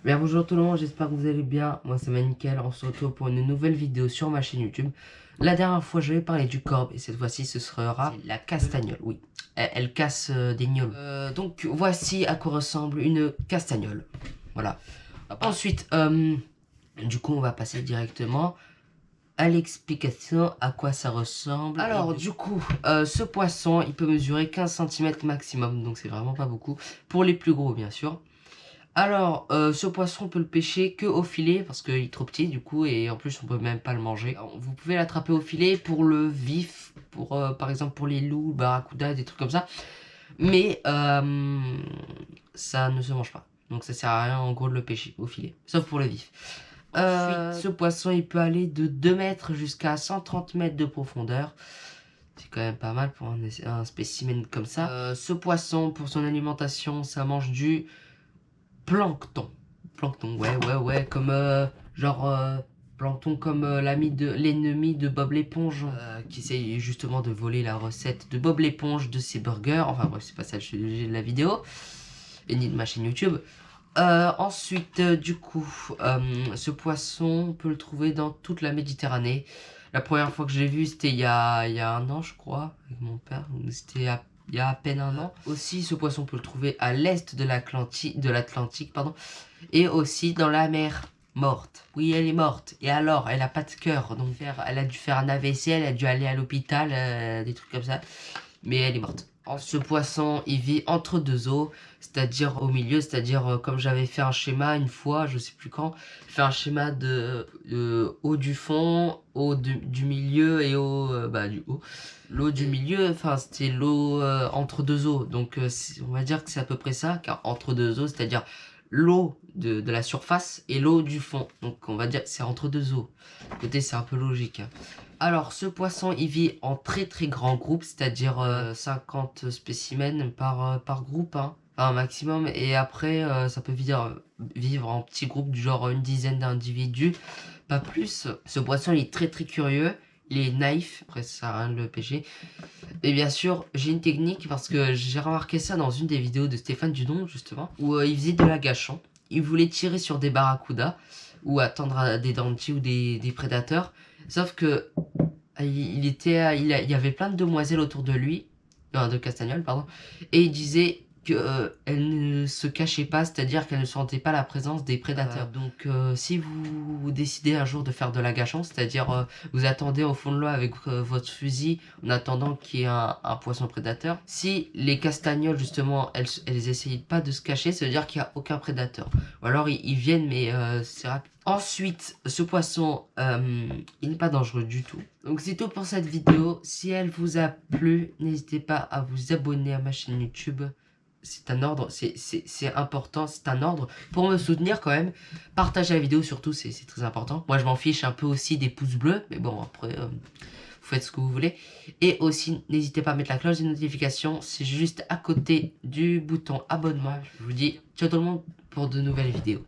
Bien bonjour tout le monde, j'espère que vous allez bien. Moi c'est Nickel, on se retrouve pour une nouvelle vidéo sur ma chaîne YouTube. La dernière fois j'avais parlé du corbe et cette fois-ci ce sera la castagnole, oui. Elle casse des gnôles. Donc voici à quoi ressemble une castagnole. Voilà. Ensuite, du coup on va passer directement à l'explication à quoi ça ressemble. Alors du coup, ce poisson il peut mesurer 15 cm maximum, donc c'est vraiment pas beaucoup. Pour les plus gros bien sûr. Alors, ce poisson on peut le pêcher que au filet parce qu'il est trop petit du coup et en plus on peut même pas le manger. Alors, vous pouvez l'attraper au filet pour le vif, pour par exemple pour les loups, barracuda, des trucs comme ça. Mais ça ne se mange pas. Donc ça sert à rien en gros de le pêcher au filet, sauf pour le vif. Ensuite, ce poisson il peut aller de 2 mètres jusqu'à 130 mètres de profondeur. C'est quand même pas mal pour un spécimen comme ça. Ce poisson pour son alimentation ça mange du plancton. Plancton, ouais, comme plancton comme l'ennemi de Bob l'éponge, qui essaye justement de voler la recette de Bob l'éponge de ses burgers. Enfin bref, c'est pas ça le sujet de la vidéo, et ni de ma chaîne YouTube. Ensuite, du coup, ce poisson, on peut le trouver dans toute la Méditerranée. La première fois que je l'ai vu, c'était il y a un an, je crois, avec mon père. C'était il y a à peine un an. Aussi, ce poisson, on peut le trouver à l'est de l'Atlantique, pardon, et aussi dans la mer morte. Oui, elle est morte. Et alors, elle a pas de cœur, donc elle a dû faire un AVC, elle a dû aller à l'hôpital, des trucs comme ça. Mais elle est morte. Ce poisson, il vit entre deux eaux, c'est-à-dire au milieu, c'est-à-dire comme j'avais fait un schéma une fois, je sais plus quand, fait un schéma de haut du fond, haut du milieu et haut du haut. L'eau du milieu, enfin c'était l'eau entre deux eaux, donc on va dire que c'est à peu près ça, car entre deux eaux, c'est-à-dire l'eau de la surface et l'eau du fond, donc on va dire que c'est entre deux eaux. Côté c'est un peu logique, hein. Alors, ce poisson, il vit en très très grand groupe, c'est-à-dire 50 spécimens par groupe, hein, enfin, un maximum. Et après, ça peut vivre en petits groupes du genre une dizaine d'individus, pas plus. Ce poisson, il est très très curieux, il est naïf, après ça sert à rien de le pêcher. Et bien sûr, j'ai une technique parce que j'ai remarqué ça dans une des vidéos de Stéphane Dudon, justement, où il faisait de l'agachon. Il voulait tirer sur des barracudas ou attendre à des dentiers ou des prédateurs. Sauf que il y avait plein de demoiselles autour de lui, de Castagnol, pardon, et il disait que elle ne se cachait pas, c'est-à-dire qu'elle ne sentait pas la présence des prédateurs. Donc si vous décidez un jour de faire de l'agachon, c'est-à-dire vous attendez au fond de l'eau avec votre fusil en attendant qu'il y ait un poisson prédateur, si les castagnols justement elles essayent pas de se cacher, ça veut dire qu'il n'y a aucun prédateur. Ou alors ils viennent mais c'est rapide. Ensuite, ce poisson, il n'est pas dangereux du tout. Donc c'est tout pour cette vidéo. Si elle vous a plu, n'hésitez pas à vous abonner à ma chaîne YouTube. C'est un ordre, c'est important, c'est un ordre pour me soutenir quand même. Partagez la vidéo surtout, c'est très important. Moi je m'en fiche un peu aussi des pouces bleus, mais bon après, vous faites ce que vous voulez. Et aussi, n'hésitez pas à mettre la cloche de notification, c'est juste à côté du bouton abonnement. Je vous dis ciao tout le monde pour de nouvelles vidéos.